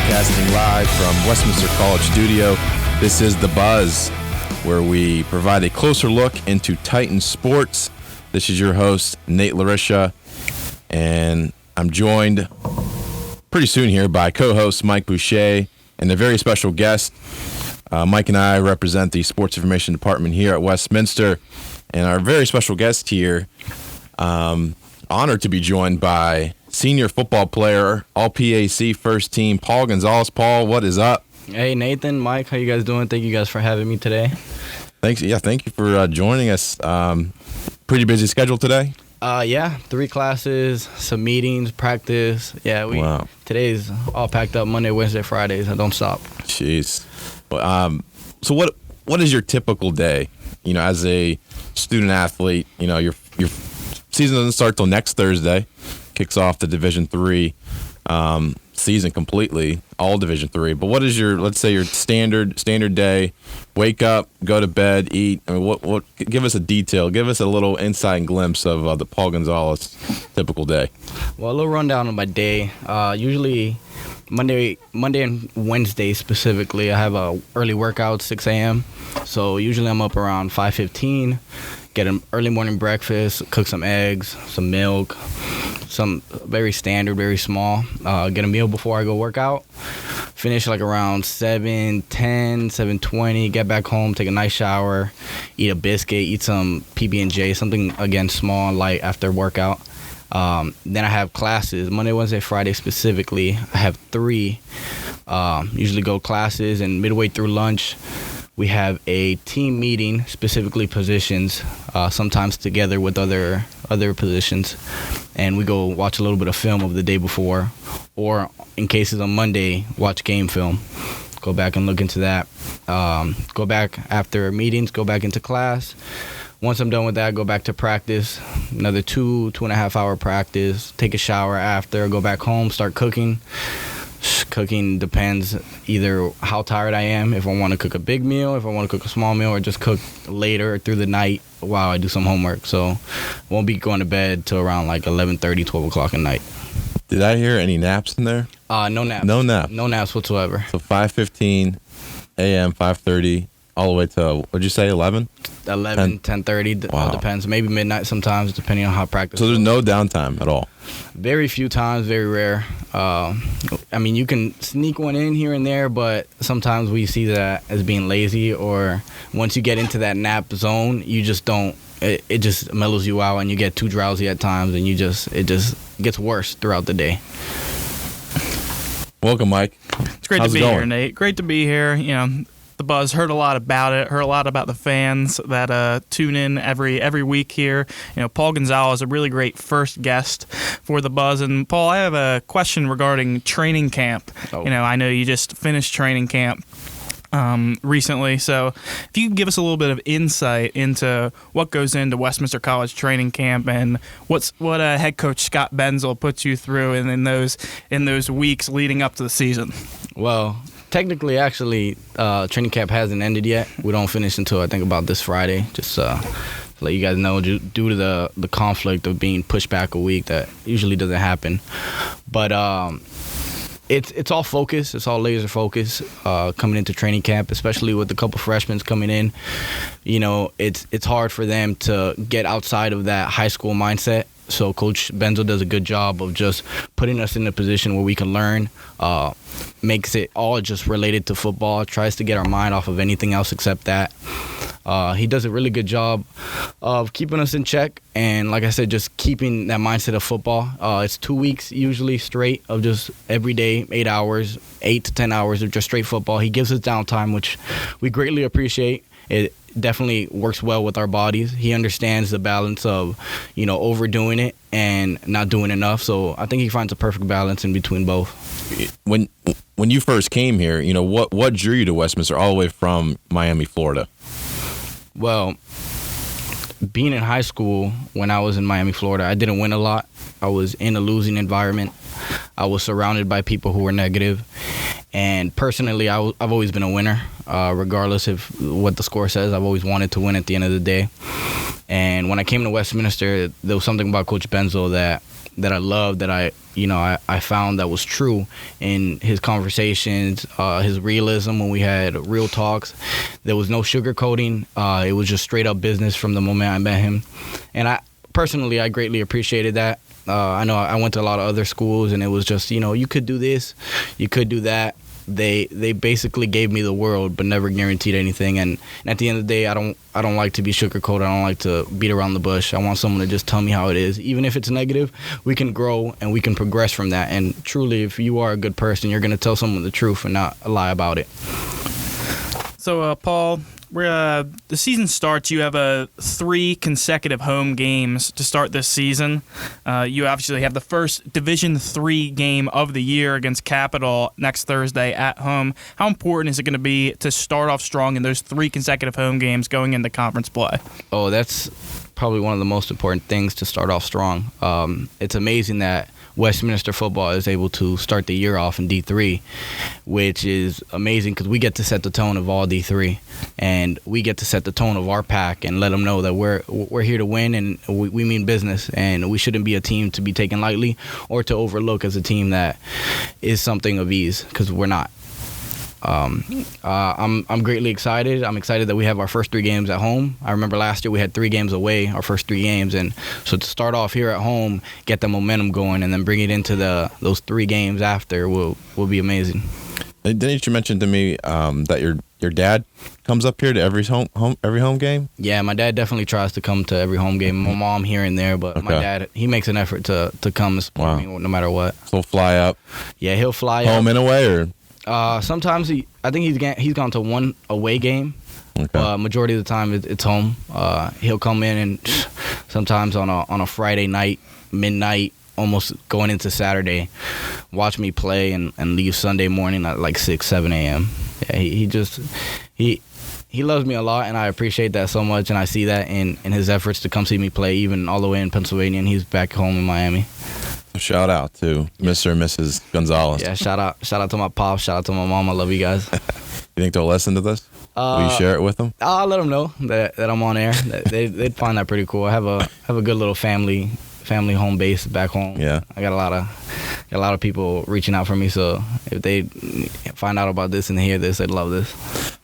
broadcasting live from Westminster College Studio. This is The Buzz, where we provide a closer look into Titan sports. This is your host, Nate LaRiccia, and I'm joined pretty soon here by co-host Mike Boucher and a very special guest. Mike and I represent the Sports Information Department here at Westminster, and our very special guest here, honored to be joined by senior football player, All-PAC first team, Paul Gonzalez. Paul, what is up? Hey, Nathan, Mike, how you guys doing? Thank you guys for having me today. Thanks. Yeah, thank you for joining us. Pretty busy schedule today? 3 classes, some meetings, practice. Yeah, Wow. Today's all packed up Monday, Wednesday, Fridays. I don't stop. Jeez. So what is your typical day? You know, as a student athlete, you know, your season doesn't start till next Thursday. Kicks off the Division III season completely, all Division III. But what is your, let's say, your standard day? Wake up, go to bed, eat. I mean, what? Give us a detail. Give us a little insight and glimpse of the Paul Gonzalez typical day. Well, a little rundown of my day. Usually Monday and Wednesday specifically, I have a early workout, 6 a.m. So usually I'm up around 5:15. Get an early morning breakfast, cook some eggs, some milk, some very standard, very small. Get a meal before I go work out. Finish like around 7:10, 7:20. Get back home, take a nice shower, eat a biscuit, eat some PB&J, something again small and light after workout. Then I have classes Monday, Wednesday, Friday specifically. I have 3. Usually go classes, and midway through lunch, we have a team meeting, specifically positions, sometimes together with other positions, and we go watch a little bit of film of the day before, or in cases on Monday, watch game film. Go back and look into that. Go back after meetings, go back into class. Once I'm done with that, go back to practice, another 2.5 hour practice, take a shower after, go back home, start cooking. Cooking depends either how tired I am, if I want to cook a big meal, if I want to cook a small meal, or just cook later through the night while I do some homework. So won't be going to bed till around like 11:30, 12 o'clock at night. Did I hear any naps in there? No naps. No naps. No naps whatsoever. So 5:15 a.m., 5:30, all the way to, what'd you say, 11? 11, 10:30, Wow. all depends. Maybe midnight sometimes, depending on how practice So there's goes. no downtime at all? Very few times, very rare. I mean, you can sneak one in here and there, but sometimes we see that as being lazy, or once you get into that nap zone, you just don't, it just mellows you out and you get too drowsy at times, and it just gets worse throughout the day. Welcome, Mike. It's great How's to it be going? here, Nate. Great to be here. You know, the Buzz, heard a lot about it, heard a lot about the fans that tune in every week here. You know, Paul Gonzalez, a really great first guest for the Buzz. And Paul, I have a question regarding training camp. Oh. You know, I know you just finished training camp recently, so if you could give us a little bit of insight into what goes into Westminster College training camp, and what head coach Scott Benzel puts you through in those weeks leading up to the season. Well, technically, actually, training camp hasn't ended yet. We don't finish until I think about this Friday. Just to let you guys know, due to the conflict of being pushed back a week, that usually doesn't happen. But it's all focus. It's all laser focus coming into training camp, especially with a couple freshmen coming in. You know, it's hard for them to get outside of that high school mindset. So Coach Benzel does a good job of just putting us in a position where we can learn, makes it all just related to football, tries to get our mind off of anything else except that. He does a really good job of keeping us in check, and like I said, just keeping that mindset of football. It's 2 weeks usually straight of just every day, 8 to 10 hours of just straight football. He gives us downtime, which we greatly appreciate. It definitely works well with our bodies. He understands the balance of, you know, overdoing it and not doing enough. So I think he finds a perfect balance in between both. When you first came here, you know, what drew you to Westminster all the way from Miami, Florida? Well, being in high school when I was in Miami, Florida, I didn't win a lot. I was in a losing environment. I was surrounded by people who were negative. And personally, I've always been a winner, regardless of what the score says. I've always wanted to win at the end of the day. And when I came to Westminster, there was something about Coach Benzel that I loved, that I found that was true in his conversations, his realism when we had real talks. There was no sugarcoating. It was just straight up business from the moment I met him. And I greatly appreciated that. I know I went to a lot of other schools, and it was just, you could do this, you could do that. They basically gave me the world, but never guaranteed anything. And at the end of the day, I don't like to be sugarcoated. I don't like to beat around the bush. I want someone to just tell me how it is. Even if it's negative, we can grow and we can progress from that. And truly, if you are a good person, you're going to tell someone the truth and not lie about it. So, Paul, the season starts. You have 3 consecutive home games to start this season. You obviously have the first Division III game of the year against Capital next Thursday at home. How important is it going to be to start off strong in those 3 consecutive home games going into conference play? Oh, that's probably one of the most important things, to start off strong. It's amazing that Westminster football is able to start the year off in D3, which is amazing because we get to set the tone of all D3, and we get to set the tone of our pack and let them know that we're here to win, and we mean business, and we shouldn't be a team to be taken lightly or to overlook as a team that is something of ease, because we're not. I'm greatly excited. I'm excited that we have our first 3 games at home. I remember last year we had 3 games away, our first 3 games, and so to start off here at home, get the momentum going, and then bring it into those 3 games after will be amazing. Didn't you mention to me that your dad comes up here to every home game? Yeah, my dad definitely tries to come to every home game. My mom here and there, but my dad, he makes an effort to come and support me no matter what. So he'll fly up. Yeah, he'll fly home up. and away, or sometimes I think he's gone to 1 away game. Okay. Majority of the time it's home. He'll come in, and sometimes on a Friday night, midnight, almost going into Saturday, watch me play and leave Sunday morning at like 6-7 a.m. Yeah, he loves me a lot, and I appreciate that so much, and I see that in his efforts to come see me play, even all the way in Pennsylvania, and he's back home in Miami. Shout out to Mr. and Mrs. Gonzales. Yeah, shout out to my pops, shout out to my mom. I love you guys. You think they'll listen to this? Will you share it with them? I'll let them know that I'm on air. They'd find that pretty cool. I have a good little family home base back home. Yeah, I got a lot of people reaching out for me. So if they find out about this and hear this, they'd love this.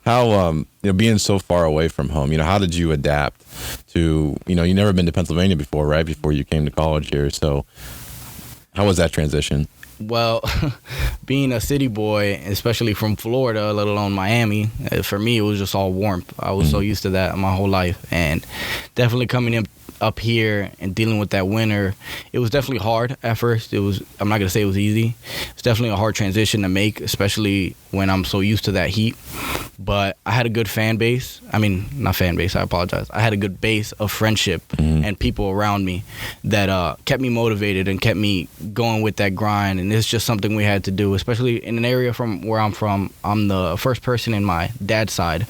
How being so far away from home, how did you adapt to you never been to Pennsylvania before, right? Before you came to college here, so how was that transition? Well, being a city boy, especially from Florida, let alone Miami, for me it was just all warmth. I was so used to that my whole life, and definitely coming in up here and dealing with that winter, it was definitely hard at first. I'm not gonna say it was easy. It's definitely a hard transition to make, especially when I'm so used to that heat. But I had a good fan base. I mean, not fan base, I apologize. I had a good base of friendship and people around me that kept me motivated and kept me going with that grind. And it's just something we had to do, especially in an area from where I'm from. I'm the first person in my dad's side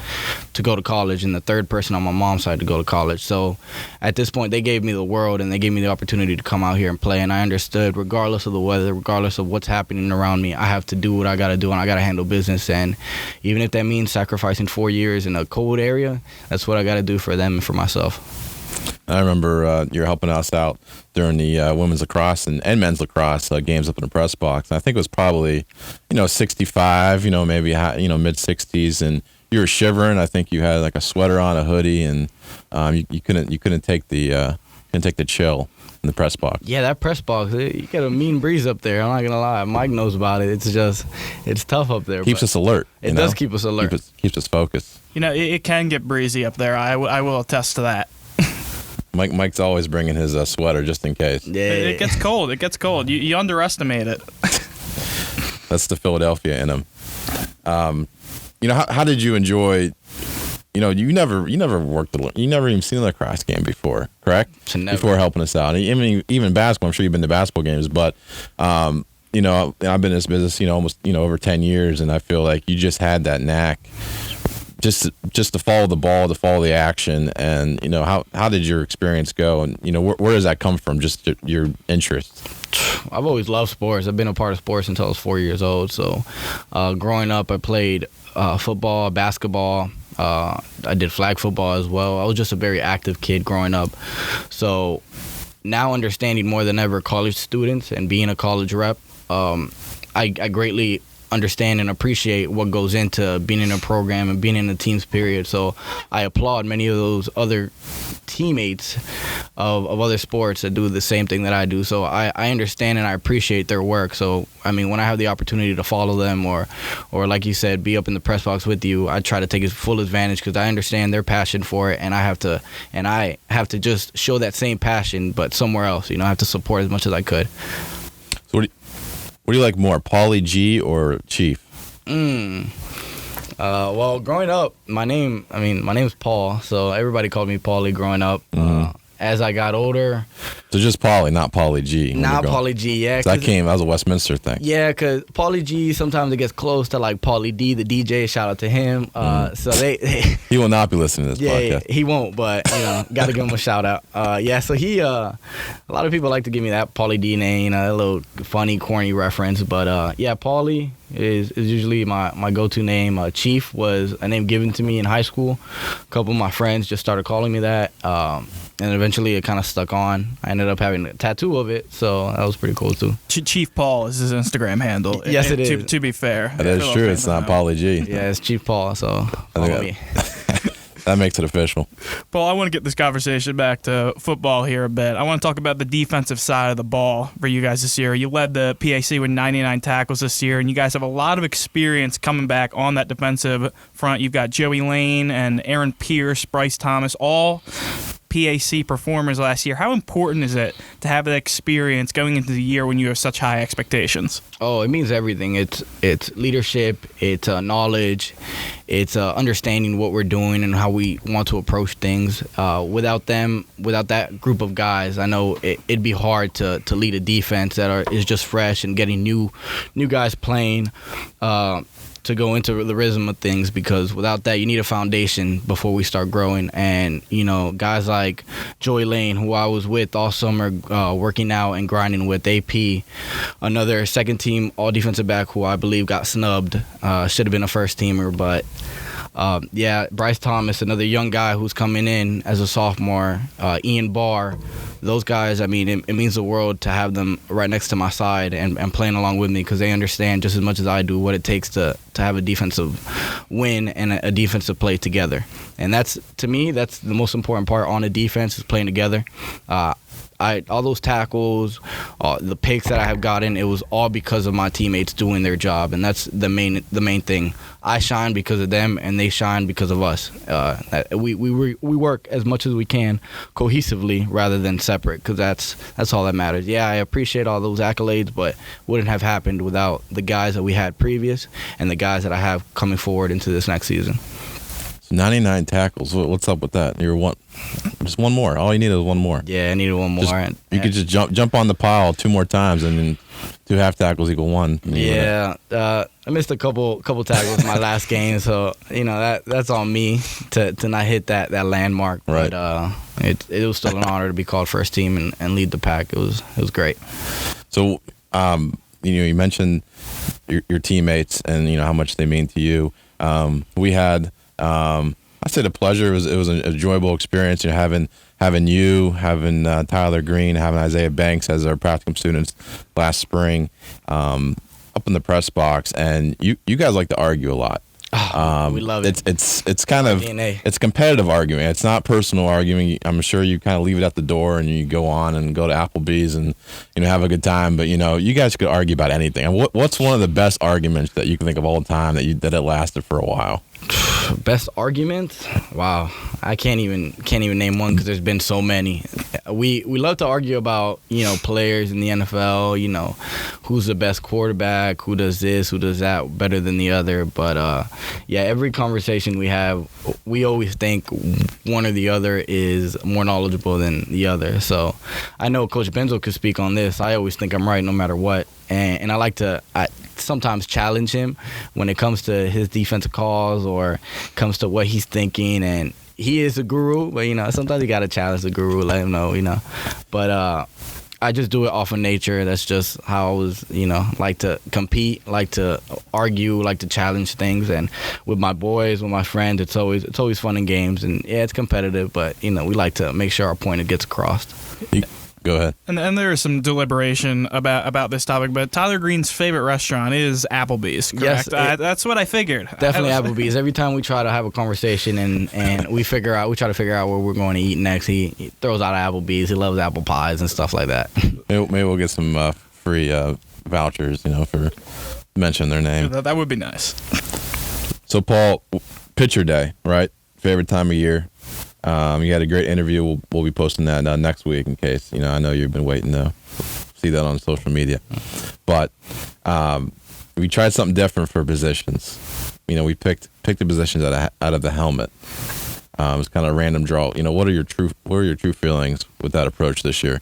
to go to college and the 3rd person on my mom's side to go to college. So at this point, they gave me the world and they gave me the opportunity to come out here and play. And I understood, regardless of the weather, regardless of what's happening around me, I have to do what I got to do, and I got to handle business. And even if that means sacrificing 4 years in a cold area, that's what I got to do for them and for myself. I remember you were helping us out during the women's lacrosse and men's lacrosse games up in the press box. And I think it was probably 65, maybe mid 60s, and you were shivering. I think you had like a sweater on, a hoodie, and you couldn't take the chill in the press box. Yeah, that press box, you got a mean breeze up there. I'm not gonna lie. Mike knows about it. It's tough up there. Keeps us alert. It does keep us alert. Keeps us focused. It can get breezy up there. I will attest to that. Mike's always bringing his sweater just in case. Yeah, it gets cold. You underestimate it. That's the Philadelphia in him. How did you enjoy? You never even seen a lacrosse game before, correct? Never. Before helping us out. I mean, even basketball. I'm sure you've been to basketball games, but I've been in this business, almost over 10 years, and I feel like you just had that knack, just to follow the ball, to follow the action, and how did your experience go, and where does that come from? Just your interest. I've always loved sports. I've been a part of sports until I was 4 years old. So, growing up, I played football, basketball. I did flag football as well. I was just a very active kid growing up. So now understanding more than ever college students and being a college rep, I greatly understand and appreciate what goes into being in a program and being in a team's period. So I applaud many of those other teammates of other sports that do the same thing that I do. So I understand and I appreciate their work. So, I mean, when I have the opportunity to follow them or like you said, be up in the press box with you, I try to take full advantage because I understand their passion for it, and I have to just show that same passion, but somewhere else. I have to support as much as I could. So what do you like more, Paulie G or Chief? Well, growing up, my name's Paul, so everybody called me Paulie growing up. As I got older, so just Paulie, not Paulie G. Not Paulie G, yeah. That was a Westminster thing. Yeah, because Paulie G, sometimes it gets close to like Paulie D, the DJ. Shout out to him. So they he will not be listening to this podcast. Yeah, he won't, but got to give him a shout out. So he, a lot of people like to give me that Paulie D name, a little funny, corny reference. But Paulie is usually my go-to name. Chief was a name given to me in high school. A couple of my friends just started calling me that. And eventually it kind of stuck on. I ended up having a tattoo of it, so that was pretty cool too. Chief Paul is his Instagram handle. Yes, it is. To be fair. That is true. It's not Paulie G. Yeah, it's Chief Paul, so follow me. That makes it official. Paul, I want to get this conversation back to football here a bit. I want to talk about the defensive side of the ball for you guys this year. You led the PAC with 99 tackles this year, and you guys have a lot of experience coming back on that defensive front. You've got Joey Lane and Aaron Pierce, Bryce Thomas, all PAC performers last year. How important is it to have that experience going into the year when you have such high expectations? Oh, it means everything. It's leadership, it's knowledge, it's understanding what we're doing and how we want to approach things. Without that group of guys, I know it'd be hard to lead a defense that is just fresh and getting new guys playing. To go into the rhythm of things, because without that, you need a foundation before we start growing. And, guys like Joey Lane, who I was with all summer, working out and grinding with, AP, another second team all defensive back who I believe got snubbed, should have been a first teamer, but Bryce Thomas, another young guy who's coming in as a sophomore, Ian Barr. Those guys, it means the world to have them right next to my side and playing along with me, because they understand just as much as I do what it takes to have a defensive win and a defensive play together. And to me, that's the most important part on a defense, is playing together. All those tackles, the picks that I have gotten, it was all because of my teammates doing their job, and that's the main thing. I shine because of them, and they shine because of us. We work as much as we can cohesively rather than separate, because that's all that matters. Yeah, I appreciate all those accolades, but wouldn't have happened without the guys that we had previous and the guys that I have coming forward into this next season. 99 tackles. What's up with that? Just one more. All you need is one more. Yeah, I needed one more. You could just jump on the pile 2 more times, and then 2 half tackles equal 1. Yeah, I missed a couple tackles in my last game, so that's on me to not hit that landmark. Right. But it was still an honor to be called first team and lead the pack. It was great. So you mentioned your teammates and how much they mean to you. We had. I said a pleasure. It was an enjoyable experience. Having Tyler Green, having Isaiah Banks as our practicum students last spring, up in the press box, and you guys like to argue a lot. We love it. It's kind of DNA. It's competitive arguing. It's not personal arguing. I'm sure you kind of leave it at the door and you go on and go to Applebee's and have a good time. But you guys could argue about anything. And what's one of the best arguments that you can think of all time that it lasted for a while? Best arguments? Wow, I can't even name one because there's been so many. We love to argue about players in the NFL. Who's the best quarterback? Who does this? Who does that better than the other? But every conversation we have, we always think one or the other is more knowledgeable than the other. So I know Coach Benzo could speak on this. I always think I'm right no matter what. And I like to sometimes challenge him when it comes to his defensive calls or comes to what he's thinking. And he is a guru, but, sometimes you got to challenge the guru, let him know, But I just do it off of nature. That's just how I was, like to compete, like to argue, like to challenge things. And with my boys, with my friends, it's always fun in games. And, yeah, it's competitive, but, we like to make sure our point gets across. Go ahead. And there is some deliberation about this topic, but Tyler Green's favorite restaurant is Applebee's, correct? Yes, that's what I figured. Definitely Applebee's. Every time we try to have a conversation and we try to figure out where we're going to eat next, he throws out Applebee's. He loves apple pies and stuff like that. Maybe we'll get some free vouchers, for mention their name. That would be nice. So, Paul, Pitcher Day, right? Favorite time of year. You had a great interview. We'll be posting that next week in case, I know you've been waiting to see that on social media. But we tried something different for positions. We picked the positions out of the helmet. It was kind of a random draw. What are your true feelings with that approach this year?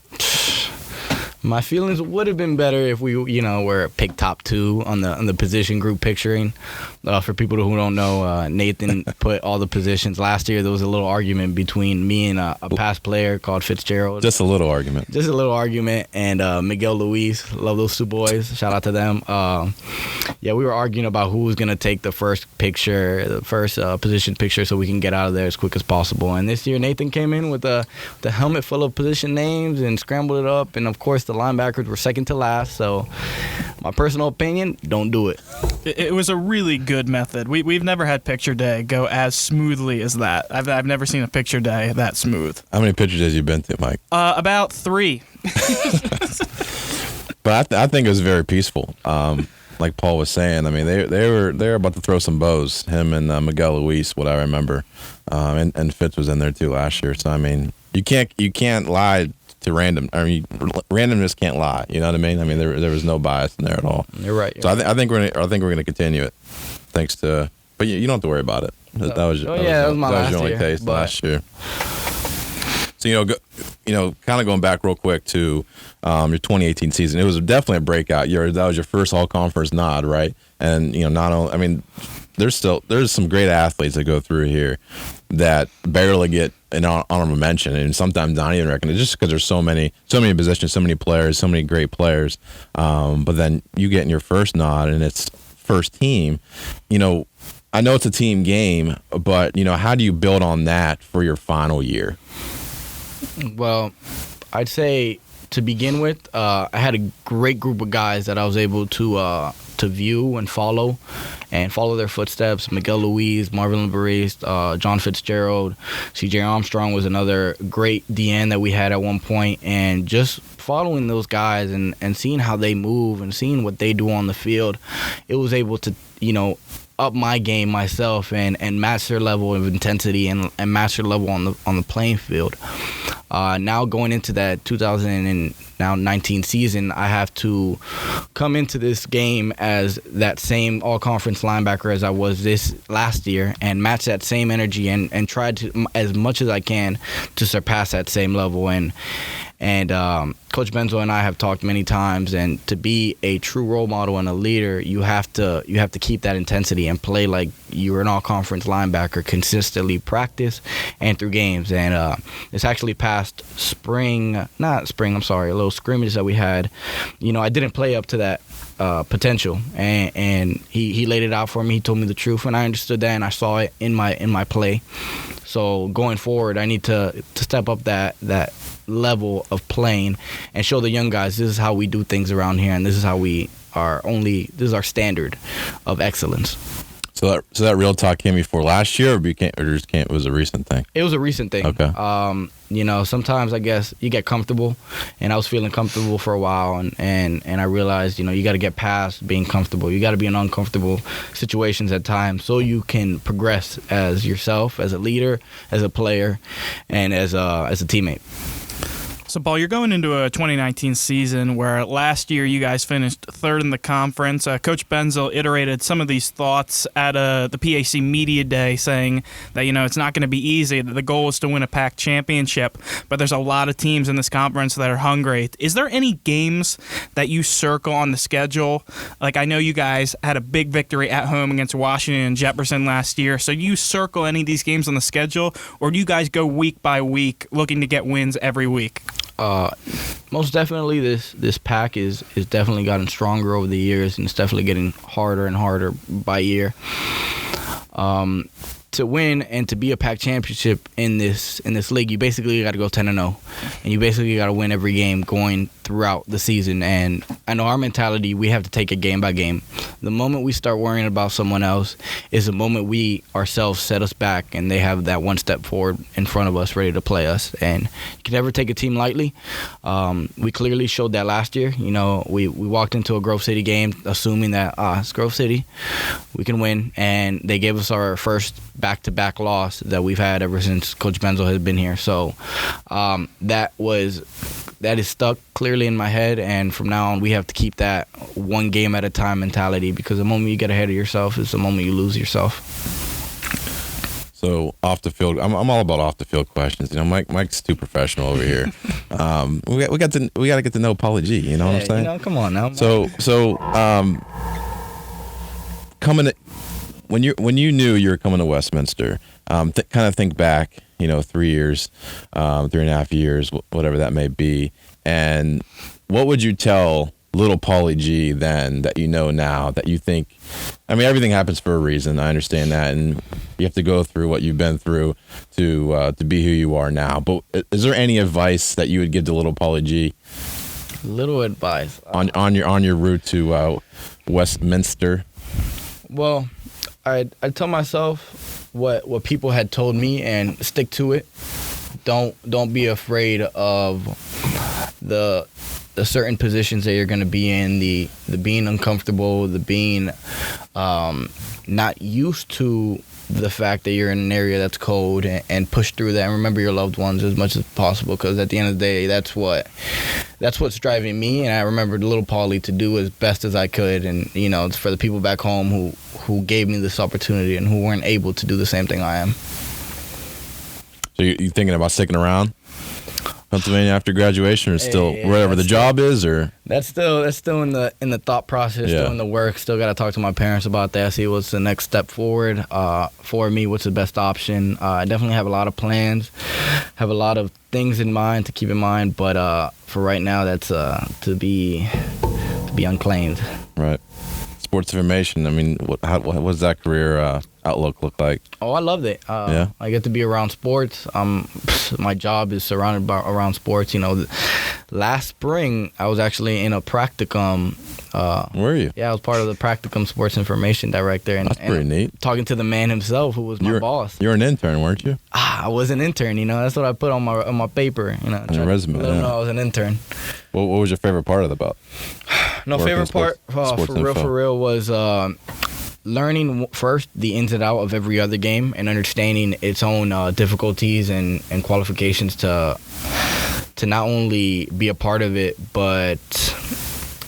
My feelings would have been better if we, were picked top 2 on the position group picturing. For people who don't know, Nathan put all the positions. Last year, there was a little argument between me and a past player called Fitzgerald. Just a little argument. And Miguel Luis. Love those 2 boys. Shout out to them. We were arguing about who was going to take the first position picture so we can get out of there as quick as possible. And this year, Nathan came in with the helmet full of position names and scrambled it up. And, of course, the linebackers were second to last. So, my personal opinion, don't do it. It was a really good method. We've never had picture day go as smoothly as that. I've never seen a picture day that smooth. How many picture days you been to, Mike? About 3. But I think it was very peaceful. Like Paul was saying, they were about to throw some bows. Him and Miguel Luis, what I remember, and Fitz was in there too last year. So you can't lie to random. Randomness can't lie. You know what I mean? There was no bias in there at all. You're right. So I think we're gonna continue it. Thanks to, but you don't have to worry about it. That was your only taste last year. So kind of going back real quick to your 2018 season, it was definitely a breakout year. That was your first all-conference nod, right? And not only, there's some great athletes that go through here that barely get an honorable mention, and sometimes not even recognize, just because there's so many positions, so many players, so many great players. But then you get in your first nod, and it's first team. I know it's a team game, but how do you build on that for your final year? Well, I'd say to begin with, I had a great group of guys that I was able to view and follow their footsteps. Miguel Luis, Marvin Labariste, John Fitzgerald, C.J. Armstrong was another great DN that we had at one point, and just following those guys and seeing how they move and seeing what they do on the field, it was able to, up my game myself and match their level of intensity and match their level on the playing field. Now going into that 2019 season, I have to come into this game as that same all-conference linebacker as I was this last year and match that same energy and try to, as much as I can, to surpass that same level. And Coach Benzo and I have talked many times, and to be a true role model and a leader, you have to keep that intensity and play like you're an all-conference linebacker, consistently practice and through games. And this actually past a little scrimmage that we had, I didn't play up to that potential, and he laid it out for me. He told me the truth, and I understood that, and I saw it in my play. So going forward, I need to step up that level of playing and show the young guys this is how we do things around here, and this is how this is our standard of excellence. So that real talk came before last year, or it was a recent thing? It was a recent thing. Okay. Sometimes I guess you get comfortable, and I was feeling comfortable for a while, and I realized, you got to get past being comfortable. You got to be in uncomfortable situations at times so you can progress as yourself, as a leader, as a player, and as a teammate. So, Paul, you're going into a 2019 season where last year you guys finished third in the conference. Coach Benzo iterated some of these thoughts at the PAC Media Day, saying that, it's not going to be easy, that the goal is to win a PAC championship, but there's a lot of teams in this conference that are hungry. Is there any games that you circle on the schedule? Like, I know you guys had a big victory at home against Washington and Jefferson last year, so do you circle any of these games on the schedule, or do you guys go week by week looking to get wins every week? Most definitely this pack is definitely gotten stronger over the years, and it's definitely getting harder and harder by year. to win and to be a PAC championship in this league, you basically got to go 10-0, and you basically got to win every game going throughout the season. And I know our mentality, we have to take it game by game. The moment we start worrying about someone else is the moment we ourselves set us back, and they have that one step forward in front of us, ready to play us. And you can never take a team lightly. We clearly showed that last year. You know, we walked into a Grove City game assuming that it's Grove City, we can win, and they gave us our first back-to-back loss that we've had ever since Coach Benzo has been here. So that is stuck clearly in my head, and from now on we have to keep that one game at a time mentality, because the moment you get ahead of yourself is the moment you lose yourself. So off the field, I'm all about off the field questions. You know, Mike's too professional over here. We got to get to know Paulie G. You know what I'm saying? You know, come on now. When you knew you were coming to Westminster, kind of think back, you know, 3 years, 3.5 years, whatever that may be, and what would you tell little Paulie G then that you know now that you think? I mean, everything happens for a reason. I understand that, and you have to go through what you've been through to be who you are now. But is there any advice that you would give to little Paulie G? Little advice on your route to Westminster. Well, I tell myself what people had told me and stick to it. Don't be afraid of the certain positions that you're going to be in, the being uncomfortable, the being not used to the fact that you're in an area that's cold, and push through that, and remember your loved ones as much as possible, because at the end of the day, that's what's driving me. And I remembered little Paulie to do as best as I could, and you know, it's for the people back home who gave me this opportunity and who weren't able to do the same thing I am. So you thinking about sticking around Pennsylvania after graduation, or still wherever the job is, or that's still in the thought process, still in the work. Still got to talk to my parents about that, see what's the next step forward for me, what's the best option. I definitely have a lot of plans, have a lot of things in mind to keep in mind, but for right now, that's to be unclaimed. Right. Sports Information, I mean, what does that career outlook look like? Oh, I loved it. I get to be around sports. My job is surrounded around sports. You know, last spring I was actually in a practicum. Were you? Yeah, I was part of the practicum Sports Information director. And, that's pretty neat. Talking to the man himself, who was my boss. You were an intern, weren't you? I was an intern. You know, that's what I put on my paper. You know, on your resume. Let them know I was an intern. What was your favorite part of the bout? Favorite part for real was learning first the ins and outs of every other game, and understanding its own difficulties and qualifications to not only be a part of it, but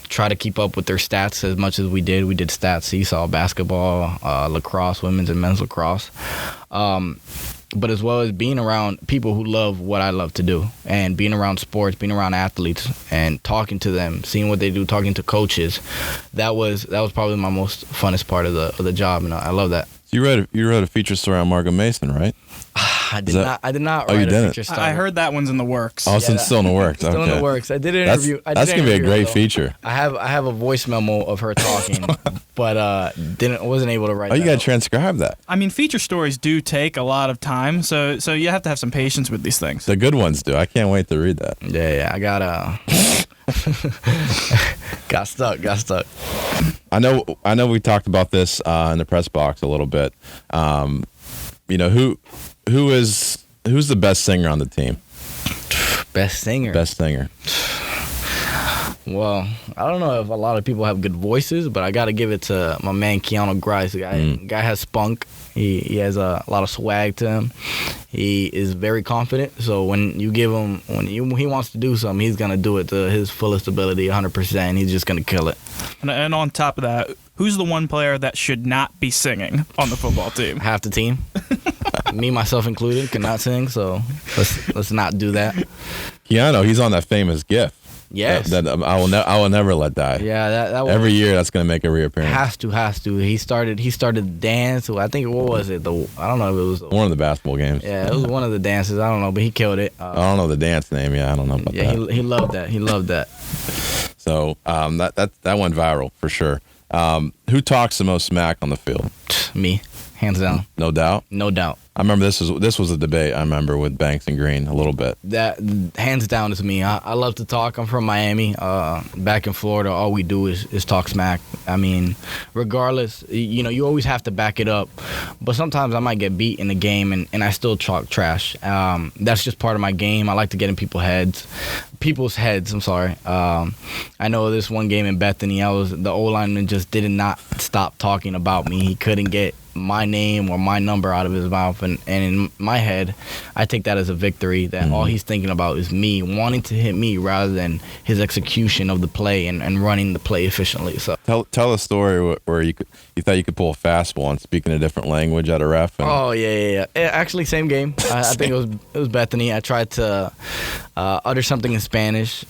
try to keep up with their stats as much as we did. We did stats, seesaw, basketball, lacrosse, women's and men's lacrosse. But as well as being around people who love what I love to do, and being around sports, being around athletes, and talking to them, seeing what they do, talking to coaches, that was probably my most funnest part of the job, and I love that. You wrote a feature story on Margot Mason, right? I did not write a feature story. I heard that one's in the works. Oh, it's still in the works. Still in the works. I did an interview. That's gonna be a great feature. I have a voice memo of her talking, but wasn't able to write. Oh, you gotta transcribe that. I mean, feature stories do take a lot of time, so you have to have some patience with these things. The good ones do. I can't wait to read that. Yeah, I gotta. Got stuck. I know. We talked about this in the press box a little bit. You know, who's the best singer on the team? Best singer. Well, I don't know if a lot of people have good voices, but I got to give it to my man Keanu Grice. The guy has spunk. He has a lot of swag to him. He is very confident. So when you give him, he wants to do something, he's gonna do it to his fullest ability, 100%. He's just gonna kill it. And on top of that, who's the one player that should not be singing on the football team? Half the team. Me, myself included, cannot sing. So let's not do that. Keanu, he's on that famous GIF. Yes. That I will never let die. Yeah, that every year that's gonna make a reappearance. Has to. He started dance. I think, what was it? I don't know if it was one of the basketball games. Yeah, it was one of the dances. I don't know, but he killed it. I don't know the dance name. Yeah, I don't know about that. Yeah, he loved that. He loved that. So that went viral for sure. Who talks the most smack on the field? Me. hands down. No doubt. No doubt. I remember this was a debate. I remember with Banks and Green a little bit. That hands down is me. I love to talk. I'm from Miami. Back in Florida, all we do is talk smack. I mean, regardless, you always have to back it up. But sometimes I might get beat in the game, and I still talk trash. That's just part of my game. I like to get in people's heads. I'm sorry. I know this one game in Bethany, the O-lineman just did not stop talking about me. He couldn't get my name or my number out of his mouth, and in my head I take that as a victory, that all he's thinking about is me wanting to hit me rather than his execution of the play and running the play efficiently. So tell a story where you thought you could pull a fastball and speaking a different language at a ref. Yeah. Actually, same game. I think it was Bethany. I tried to utter something in Spanish,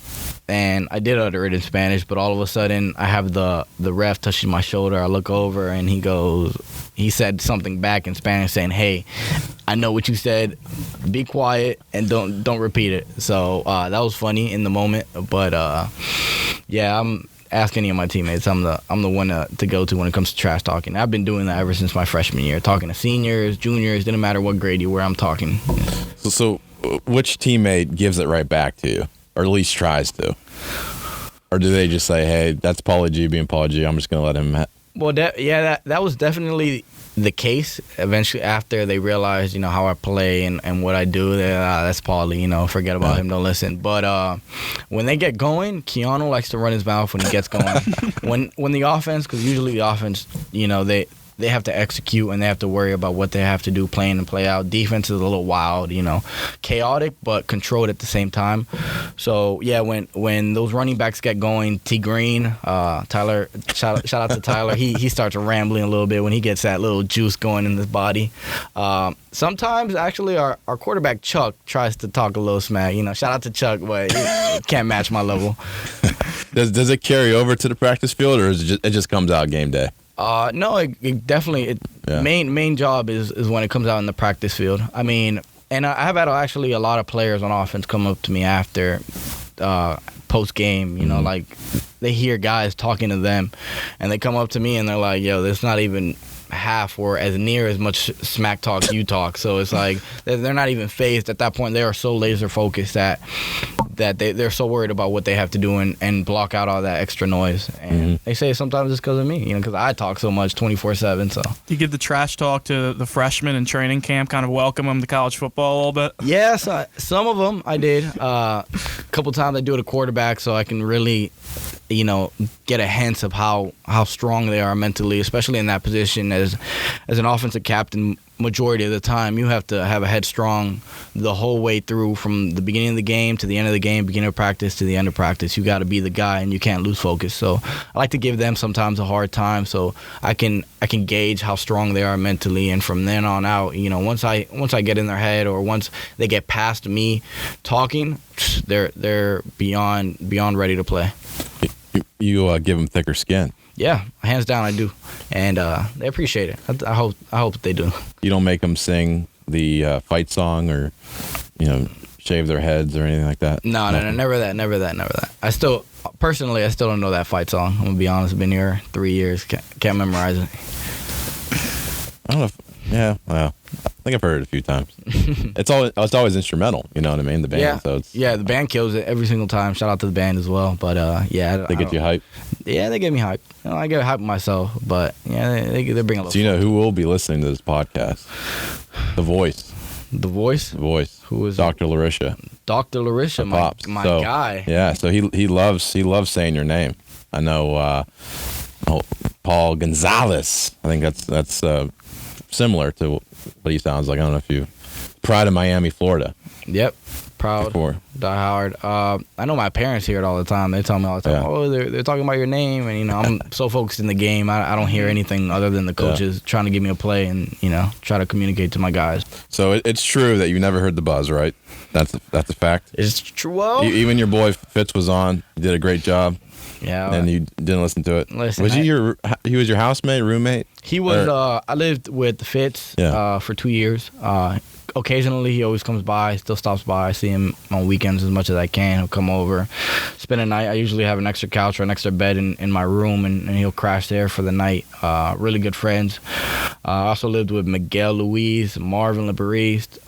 and I did utter it in Spanish, but all of a sudden I have the ref touching my shoulder. I look over and he said something back in Spanish saying, "Hey, I know what you said. Be quiet and don't repeat it." So that was funny in the moment, but I'm ask any of my teammates. I'm the one to go to when it comes to trash talking. I've been doing that ever since my freshman year, talking to seniors, juniors, didn't matter what grade you were, I'm talking. So which teammate gives it right back to you, or at least tries to? Or do they just say, "Hey, that's Paulie G being Paulie G, I'm just going to let him..." Well, that was definitely the case. Eventually, after they realized, how I play and what I do, that's Paulie, forget about him, don't listen. But when they get going, Keanu likes to run his mouth when he gets going. when the offense, because usually the offense, they have to execute and they have to worry about what they have to do playing and play out. Defense is a little wild, chaotic but controlled at the same time. So yeah, when those running backs get going, T Green, Tyler, shout out to Tyler. He starts rambling a little bit when he gets that little juice going in his body. Sometimes actually our quarterback Chuck tries to talk a little smack. Shout out to Chuck, but he can't match my level. Does it carry over to the practice field, or is it just comes out game day? No, it definitely. Main job is when it comes out in the practice field. I mean, and I have had actually a lot of players on offense come up to me after post game. Like they hear guys talking to them, and they come up to me and they're like, "Yo, there's not even half or as near as much smack talk you talk." So it's like they're not even phased at that point. They are so laser focused that they're so worried about what they have to do and block out all that extra noise. And they say sometimes it's because of me, because I talk so much 24/7. So you give the trash talk to the freshmen in training camp, kind of welcome them to college football a little bit? Yes, some of them I did. A couple times I do it to quarterback, so I can really get a hint of how strong they are mentally, especially in that position as an offensive captain. Majority of the time, you have to have a head strong the whole way through, from the beginning of the game to the end of the game, beginning of practice to the end of practice. You got to be the guy, and you can't lose focus. So I like to give them sometimes a hard time, so I can gauge how strong they are mentally, and from then on out, once I get in their head, or once they get past me talking, they're beyond ready to play. You give them thicker skin. Yeah, hands down I do, and they appreciate it. I hope they do. You don't make them sing the fight song or shave their heads or anything like that? No, never that. I still don't know that fight song. I'm gonna be honest. I've been here 3 years. Can't memorize it. I don't know. Well, I think I've heard it a few times. It's always instrumental. You know what I mean? The band. Yeah, so the band kills it every single time. Shout out to the band as well. But they get you hyped. Yeah, they get me hyped. I get hyped myself, but they bring a little. So who will be listening to this podcast? The Voice. The Voice. The Voice. Who is Dr. LaRiccia? Dr. LaRiccia, my guy. Yeah, so he loves saying your name. I know. Paul Gonzalez. I think that's similar to what he sounds like. I don't know if you Pride of Miami, Florida. Yep. Proud. Die hard. I know my parents hear it all the time. They tell me all the time, "Oh, they're talking about your name," and I'm so focused in the game, I don't hear anything other than the coaches trying to give me a play and try to communicate to my guys. So it's true that you never heard the buzz, right? That's a fact. It's true. Well, even your boy Fitz was on. You did a great job. Yeah. And you didn't listen to it. Listen, was he was your housemate, roommate? He was. I lived with Fitz for 2 years. occasionally he always comes by, still stops by. I see him on weekends as much as I can. He'll come over, spend a night. I usually have an extra couch or an extra bed in my room, and he'll crash there for the night. Really good friends. I also lived with Miguel Luis, Marvin Labariste,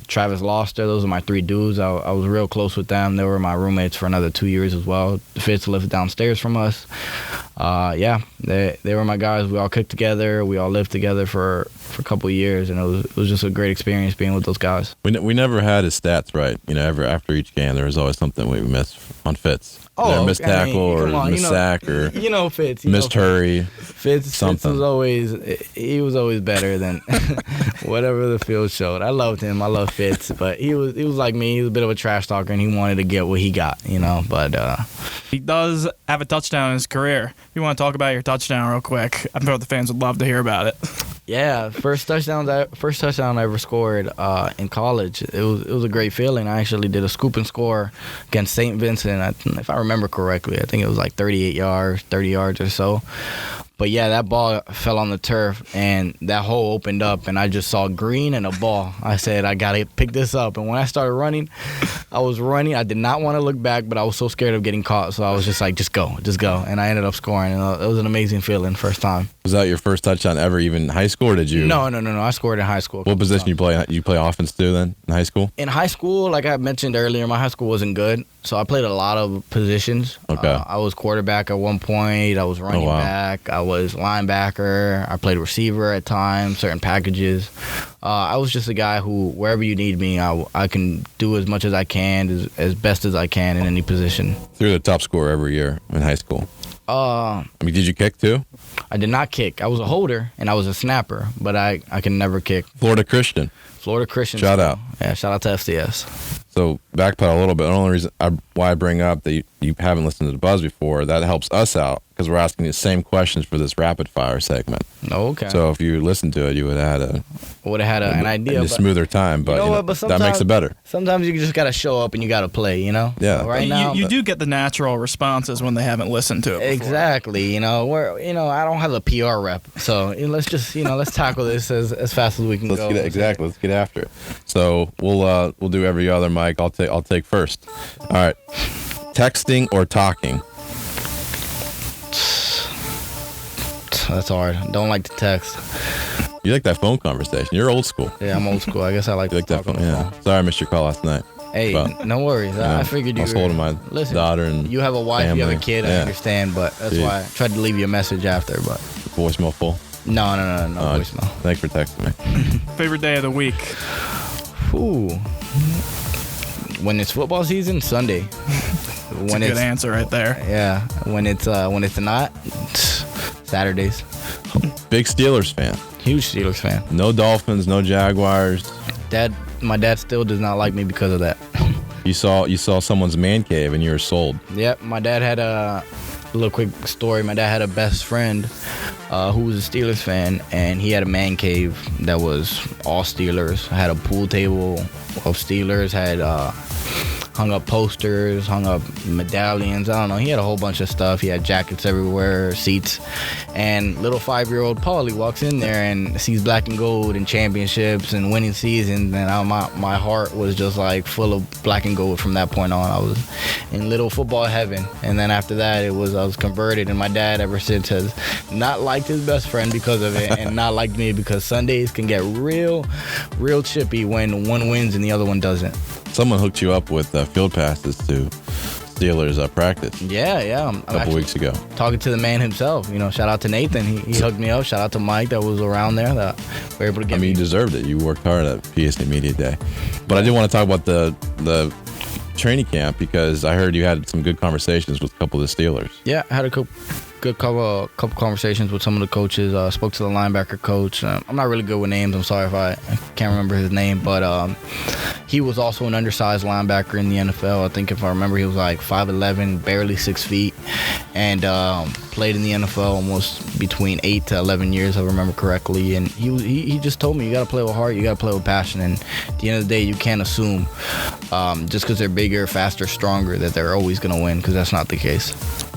Travis Loster. Those are my 3 dudes. I was real close with them. They were my roommates for another 2 years as well. Fitz lived downstairs from us. They were my guys. We all cooked together. We all lived together for a couple of years, and it was just a great experience being with those guys. We never had his stats right. After each game, there was always something we missed on Fitz. Oh, missed tackle or missed sack or Fitz. Missed hurry. Fitz was always better than whatever the field showed. I loved him. I love Fitz, but he was like me. He was a bit of a trash talker, and he wanted to get what he got. But he does have a touchdown in his career. If you want to talk about your touchdown real quick, I'm sure the fans would love to hear about it. Yeah, first touchdown I ever scored in college. It was a great feeling. I actually did a scoop and score against St. Vincent. If I remember correctly, I think it was like 38 yards, 30 yards or so. But yeah, that ball fell on the turf, and that hole opened up, and I just saw green and a ball. I said, I got to pick this up. And when I started running, I did not want to look back, but I was so scared of getting caught. So I was just like, just go. And I ended up scoring, and it was an amazing feeling first time. Was that your first touchdown ever, even in high school, or did you? No. I scored in high school. What position you play? You play offense too then in high school? In high school, like I mentioned earlier, my high school wasn't good, so I played a lot of positions. Okay. I was quarterback at one point. I was running back. I was linebacker. I played receiver at times, certain packages. I was just a guy who, wherever you need me, I can do as much as I can, as best as I can in any position. You were the top scorer every year in high school. Did you kick too? I did not kick. I was a holder and I was a snapper, but I can never kick. Florida Christian. Shout out. Yeah, shout out to FCS. So backpedal a little bit. The only reason why I bring up that you haven't listened to the Buzz before, that helps us out because we're asking the same questions for this rapid fire segment. Oh, okay. So if you listened to it, you would have had an idea. A smoother time, but, but that makes it better. Sometimes you just got to show up and you got to play, Yeah. So right now, you do get the natural responses when they haven't listened to it before. Exactly. I don't have a PR rep, so let's just let's tackle this as fast as we can go. Exactly. Let's get after it. So we'll do every other mic. I'll take first. All right. Texting or talking? That's hard. Don't like to text. You like that phone conversation. You're old school. Yeah, I'm old school. I guess I like to talk that phone. Yeah. Sorry I missed your call last night. Hey, no worries. I figured you I was holding my daughter and you have a wife, family. you have a kid, I understand, but that's why I tried to leave you a message after, but voicemail full? No voicemail. Thanks for texting me. Favorite day of the week? Ooh. When it's football season, Sunday. That's a good answer right there. Yeah. When it's not, Saturdays. Big Steelers fan. Huge Steelers fan. No Dolphins, no Jaguars. My dad still does not like me because of that. You saw someone's man cave and you were sold. Yep. My dad had a little quick story. My dad had a best friend who was a Steelers fan, and he had a man cave that was all Steelers. Had a pool table of Steelers, had hung up posters, hung up medallions. I don't know. He had a whole bunch of stuff. He had jackets everywhere, seats. And little 5-year-old Paulie walks in there and sees black and gold and championships and winning seasons. And my heart was just like full of black and gold from that point on. I was in little football heaven. And then after that, I was converted. And my dad ever since has not liked his best friend because of it and not liked me because Sundays can get real chippy when one wins and the other one doesn't. Someone hooked you up with field passes to Steelers practice. Yeah. A couple weeks ago. Talking to the man himself. Shout out to Nathan. He hooked me up. Shout out to Mike that was around there that were able to get me. You deserved it. You worked hard at PSA Media Day. But I did want to talk about the training camp because I heard you had some good conversations with a couple of the Steelers. Yeah, I had a couple conversations with some of the coaches. Spoke to the linebacker coach. I'm not really good with names. I'm sorry if I can't remember his name, but he was also an undersized linebacker in the NFL. I think if I remember, he was like 5'11", barely 6 feet, and played in the NFL almost between 8 to 11 years, if I remember correctly. And he just told me, you got to play with heart, you got to play with passion. And at the end of the day, you can't assume just because they're bigger, faster, stronger that they're always going to win, because that's not the case.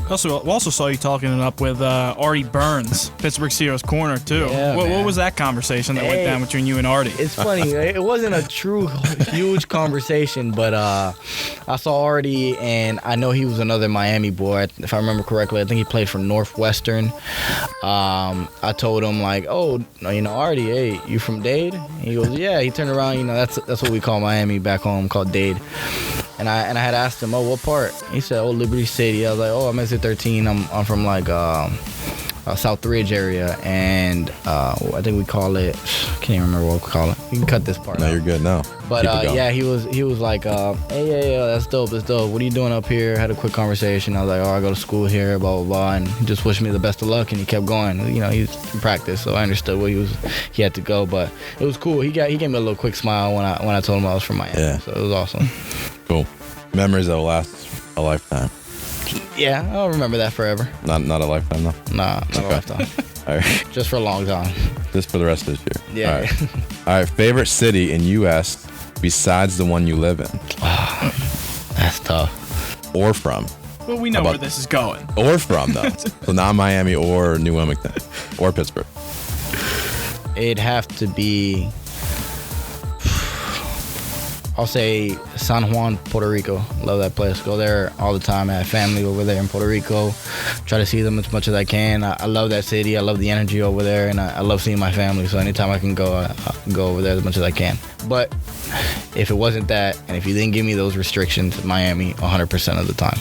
We also saw you talking it up with Artie Burns, Pittsburgh Steelers corner, too. Yeah, What was that conversation that went down between you and Artie? It's funny. It wasn't a true huge conversation, but I saw Artie, and I know he was another Miami boy. If I remember correctly, I think he played for Northwestern. I told him, like, oh, Artie, hey, you from Dade? He goes, yeah. He turned around, that's what we call Miami back home, called Dade. And I had asked him, oh, what part? He said, oh, Liberty City. I was like, oh, I'm exit 13. I'm from like South Ridge area, and I think we call it. I can't even remember what we call it. You can cut this part. No, out. you're good now. But yeah, he was like, hey, that's dope, that's dope. What are you doing up here? Had a quick conversation. I was like, oh, I go to school here, blah blah blah, and he just wished me the best of luck, and he kept going. He's in practice, so I understood what he had to go, but it was cool. He gave me a little quick smile when I told him I was from Miami. Yeah. So it was awesome. Cool. Memories that will last a lifetime. Yeah, I'll remember that forever. Not a lifetime though. Nah, not a lifetime. All right. Just for a long time. Just for the rest of this year. Yeah. All right. All right. Favorite city in U.S. besides the one you live in? That's tough. Or from? Well, we know where this is going. Or from though. So not Miami or New Wilmington or Pittsburgh. It'd have to be. I'll say San Juan, Puerto Rico. Love that place. Go there all the time. I have family over there in Puerto Rico. Try to see them as much as I can. I love that city. I love the energy over there, and I love seeing my family. So anytime I can go, I go over there as much as I can. But if it wasn't that, and if you didn't give me those restrictions, Miami, 100% of the time.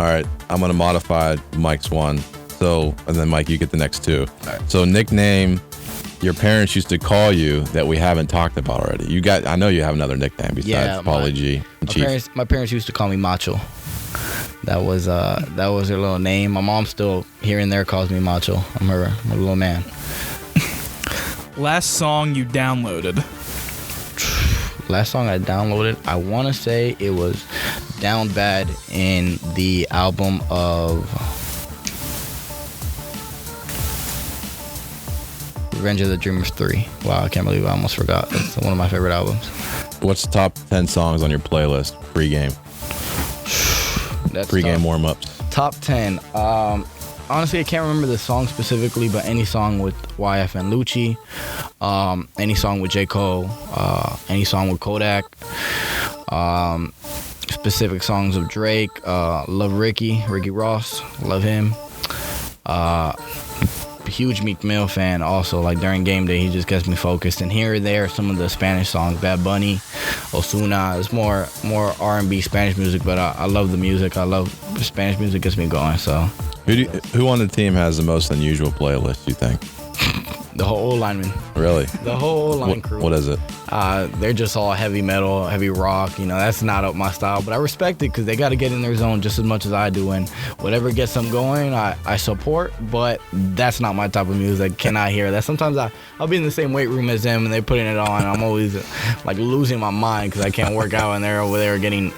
All right. I'm going to modify Mike's one. So, and then Mike, you get the next two. All right. So nickname your parents used to call you that we haven't talked about already. I know you have another nickname besides Paulie G and Chief. My parents used to call me Macho. That was their little name. My mom still here and there calls me Macho. I'm her little man. Last song you downloaded? Last song I downloaded, I want to say it was Down Bad in the album of Revenge of the Dreamers 3. Wow, I can't believe I almost forgot. It's one of my favorite albums. What's the top 10 songs on your playlist pre-game? That's pre-game warm-ups. Top 10. Honestly, I can't remember the song specifically, but any song with YF and Lucci, any song with J. Cole, any song with Kodak, specific songs of Drake, love Ricky Ross, love him. Huge Meek Mill fan also. Like during game day, he just gets me focused. And here and there, some of the Spanish songs, Bad Bunny, Ozuna. It's more R&B Spanish music, but I love the music. I love Spanish music, gets me going. So who on the team has the most unusual playlist, you think? The whole lineman. Really? The whole line crew. What is it? They're just all heavy metal, heavy rock. That's not up my style, but I respect it because they got to get in their zone just as much as I do. And whatever gets them going, I support. But that's not my type of music. Cannot hear that. Sometimes I'll be in the same weight room as them and they're putting it on. I'm always like losing my mind because I can't work out and they're over there getting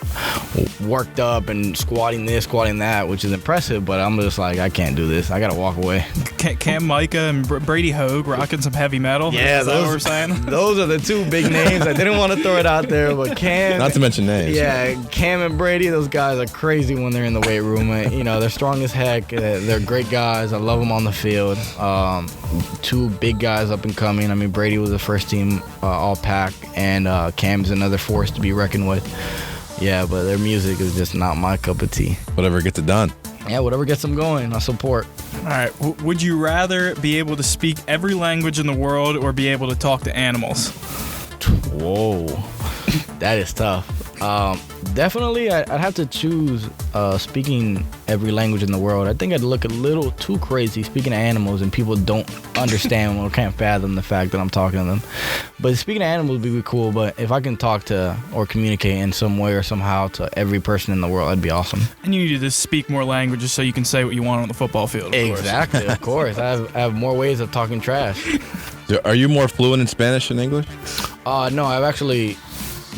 worked up and squatting this, squatting that, which is impressive. But I'm just like, I can't do this. I gotta walk away. Cam Micah and Brady Hogue rocking some heavy metal. Yeah, is that what we're saying? Those are the two big names. I didn't want to throw it out there, but Cam. Not to mention names. Yeah, Cam and Brady, those guys are crazy when they're in the weight room. They're strong as heck. They're great guys. I love them on the field. Two big guys up and coming. I mean, Brady was a first team All-Pac, and Cam's another force to be reckoned with. Yeah, but their music is just not my cup of tea. Whatever gets it done. Yeah, whatever gets them going, I support. All right. Would you rather be able to speak every language in the world or be able to talk to animals? Whoa, that is tough. Definitely, I'd have to choose speaking every language in the world. I think I'd look a little too crazy speaking to animals, and people don't understand or can't fathom the fact that I'm talking to them. But speaking to animals would be cool. But if I can talk to or communicate in some way or somehow to every person in the world, that'd be awesome. And you need to speak more languages so you can say what you want on the football field. Exactly, of course. I have more ways of talking trash. Are you more fluent in Spanish than English? No, I've actually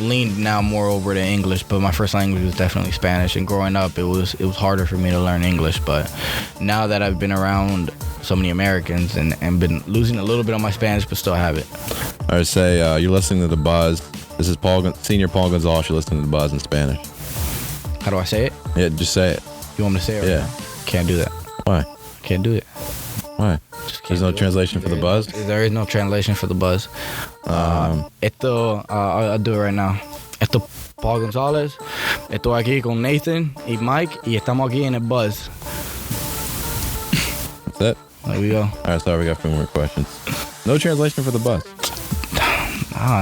leaned now more over to English, but my first language was definitely Spanish. And growing up, it was harder for me to learn English. But now that I've been around so many Americans and been losing a little bit on my Spanish, but still have it. I would say you're listening to The Buzz. This is Senior Paul Gonzalez. You're listening to The Buzz in Spanish. How do I say it? Yeah, just say it. You want me to say it? Right Yeah. now? Can't do that. Why? Can't do it. Why? Just can't There's no do it. translation for the buzz? There is no translation for the buzz. I'll do it right now. Esto Paul Gonzalez. Estoy aquí con Nathan y Mike y estamos aquí en el buzz. That's it? There we go. All right, sorry, we got a few more questions. No translation for the buzz.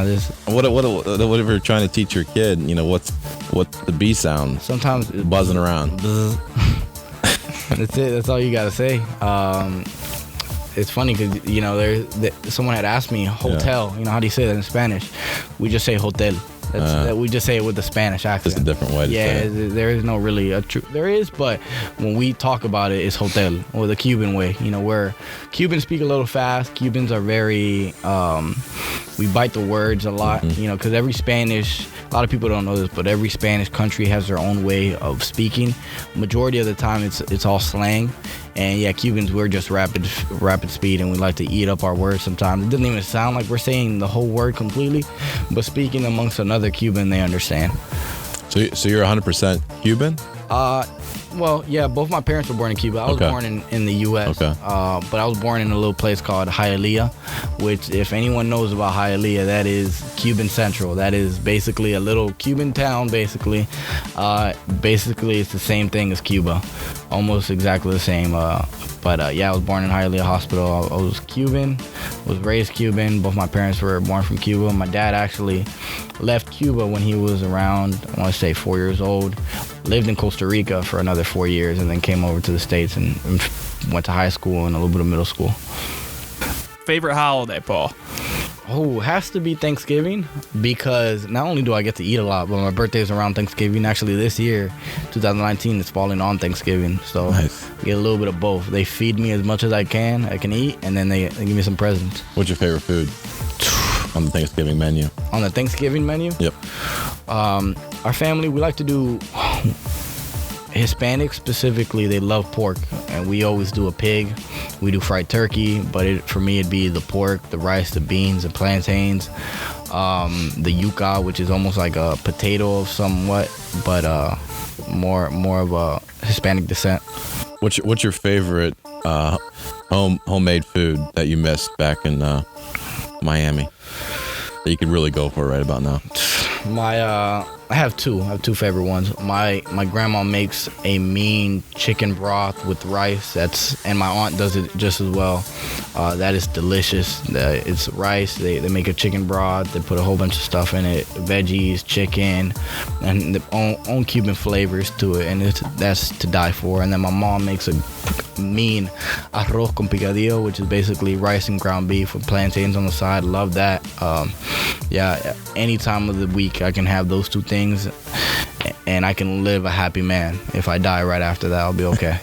This Whatever you're trying to teach your kid, what's the B sound? sometimes Buzzing around. That's it. That's all you gotta say. It's funny because someone had asked me hotel. How do you say that in Spanish? We just say hotel. We just say it with the Spanish accent. Just a different way to say it. There is no really a true. There is, but when we talk about it, it's hotel or the Cuban way. Where Cubans speak a little fast. Cubans are very. We bite the words a lot. Because every Spanish. A lot of people don't know this, but every Spanish country has their own way of speaking. Majority of the time, it's all slang. And yeah, Cubans, we're just rapid speed, and we like to eat up our words sometimes. It doesn't even sound like we're saying the whole word completely, but speaking amongst another Cuban, they understand. So you're 100% Cuban? Well, yeah, both my parents were born in Cuba. I was born in the U.S., but I was born in a little place called Hialeah, which, if anyone knows about Hialeah, that is Cuban Central. That is basically a little Cuban town, basically. Basically, it's the same thing as Cuba, almost exactly the same. But yeah, I was born in Hialeah Hospital. I was Cuban, was raised Cuban. Both my parents were born from Cuba. My dad actually left Cuba when he was around, I want to say 4 years old. Lived in Costa Rica for another 4 years, and then came over to the States and went to high school and a little bit of middle school. Favorite holiday, Paul? Oh, it has to be Thanksgiving, because not only do I get to eat a lot, but my birthday's around Thanksgiving. Actually, this year, 2019, it's falling on Thanksgiving, so Nice. I get a little bit of both. They feed me as much as I can eat, and then they give me some presents. What's your favorite food on the Thanksgiving menu? On the Thanksgiving menu? Yep. Our family, we like to do, Hispanics specifically, they love pork, and we always do a pig. We do fried turkey, but for me it'd be the pork, the rice, the beans, the plantains, the yuca, which is almost like a potato of somewhat, but more of a Hispanic descent. What's your favorite homemade food that you missed back in Miami that you could really go for right about now? I have two favorite ones. My grandma makes a mean chicken broth with rice. And my aunt does it just as well. That is delicious. It's rice. They make a chicken broth. They put a whole bunch of stuff in it, veggies, chicken, and their own Cuban flavors to it, and that's to die for. And then my mom makes a mean arroz con picadillo, which is basically rice and ground beef with plantains on the side. Love that. Yeah, any time of the week I can have those two things, and I can live a happy man. If I die right after that, I'll be okay.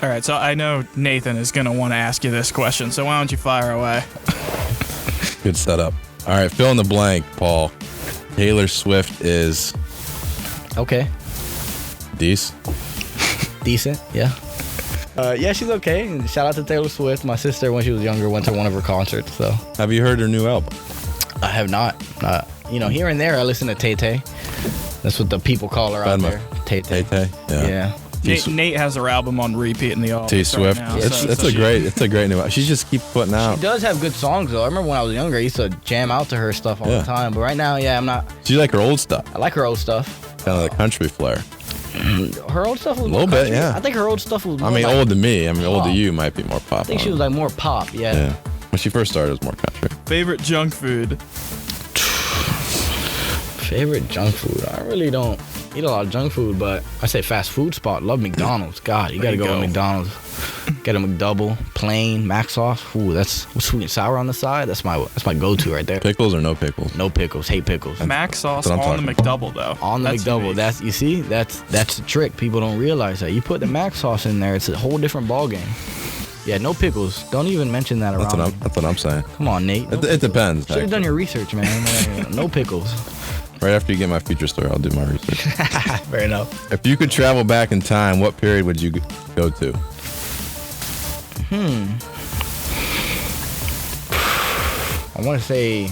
All right, so I know Nathan is going to want to ask you this question, so why don't you fire away? Good setup. All right, fill in the blank, Paul. Taylor Swift is Okay. Decent, yeah. Yeah, she's okay. And shout out to Taylor Swift. My sister, when she was younger, went to one of her concerts. So Have you heard her new album? I have not. Here and there, I listen to Tay Tay. That's what the people call her out there. Tay Tay. Tay-Tay? Yeah. Yeah. Nate has her album on repeat in the office T Swift. right now. It's a great new album. She just keeps putting out. She does have good songs though. I remember when I was younger, I used to jam out to her stuff all the time. But right now, yeah, I'm not. Do you like her old stuff? I like her old stuff. Kind of the country flair. Her old stuff was A more little bit, country. yeah. I think her old stuff was more I mean, like, old to me. I mean, old to pop. you might be more pop. I think she was like more pop, yeah. Yeah. When she first started, it was more country. Favorite junk food? Favorite junk food? I really don't eat a lot of junk food, but I say fast food spot. Love McDonald's. God, you gotta go to McDonald's. Get a McDouble, plain, mac sauce. Ooh, that's sweet and sour on the side. That's my go-to right there. Pickles or no pickles? No pickles. Hate pickles. Mac sauce That's what I'm on the talking McDouble, though. On the That's McDouble. unique. That's, you see, that's the trick. People don't realize that. You put the mac sauce in there, it's a whole different ball game. Yeah, no pickles. Don't even mention that around. That's what I'm saying. Come on, Nate. No It depends. Should have done your research, man. No pickles. Right after you get my future story, I'll do my research. Fair enough. If you could travel back in time, what period would you go to? I want to say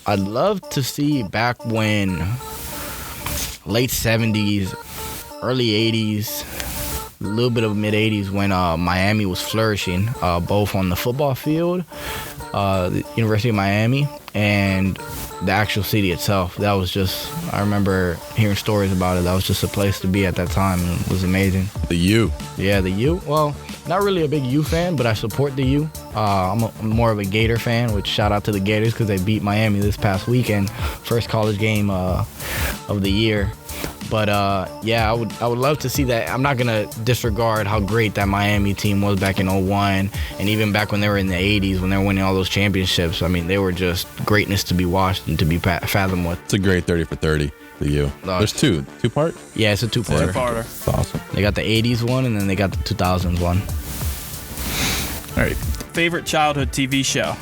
I'd love to see back when late 70s, early 80s, a little bit of mid 80s when Miami was flourishing, both on the football field, the University of Miami, and the actual city itself. That was just, I remember hearing stories about it. That was just a place to be at that time, and it was amazing. The U. Yeah, the U. Well, not really a big U fan, but I support the U. I'm more of a Gator fan, which shout out to the Gators because they beat Miami this past weekend. First college game of the year. But yeah, I would love to see that. I'm not gonna disregard how great that Miami team was back in '01, and even back when they were in the '80s when they were winning all those championships. I mean, they were just greatness to be watched and to be fathomed with. It's a great 30 for 30 for you. There's two part. Yeah, it's a two-parter. Two-parter. It's awesome. They got the '80s one, and then they got the 2000s one. All right. Favorite childhood TV show?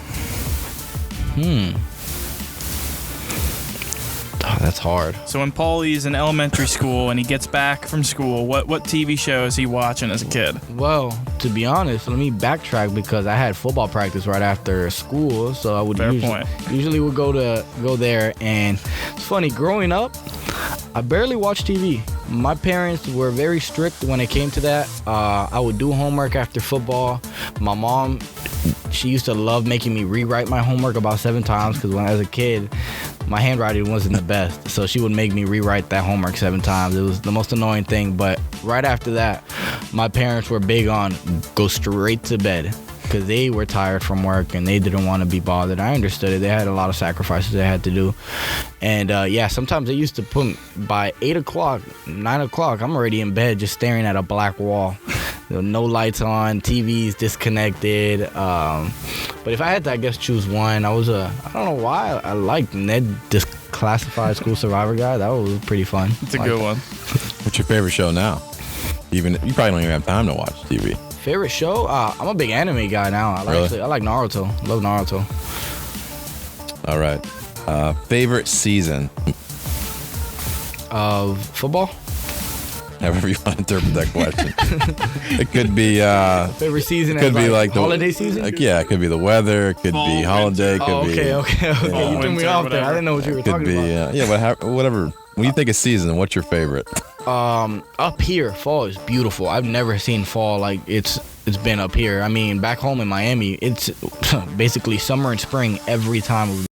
Oh, that's hard. So when Paulie's in elementary school and he gets back from school, what TV show is he watching as a kid? Well, to be honest, let me backtrack because I had football practice right after school, so I would usually would go there. And it's funny, growing up, I barely watched TV. My parents were very strict when it came to that. I would do homework after football. My mom, she used to love making me rewrite my homework about 7 times because when I was a kid, my handwriting wasn't the best. So she would make me rewrite that homework 7 times. It was the most annoying thing. But right after that, my parents were big on go straight to bed because they were tired from work and they didn't want to be bothered. I understood it. They had a lot of sacrifices they had to do. And yeah, sometimes they used to put by 8 o'clock, 9 o'clock, I'm already in bed just staring at a black wall. No lights on, TV's disconnected. But if I had to, I guess, choose one, I don't know why, I liked Ned Disclassified School Survivor Guy. That was pretty fun. It's a good one. What's your favorite show now? You probably don't even have time to watch TV. Favorite show? I'm a big anime guy now. I like Naruto. Love Naruto. All right. Favorite season? Of football? However you want to interpret that question. It could be favorite season. It could be like the holiday season. Yeah, it could be the weather. It could be holiday. It could be. Okay. You threw me off there. I didn't know what you were talking about. Yeah, whatever. When you think of season, what's your favorite? Up here, fall is beautiful. I've never seen fall like it's been up here. I mean, back home in Miami, it's basically summer and spring every time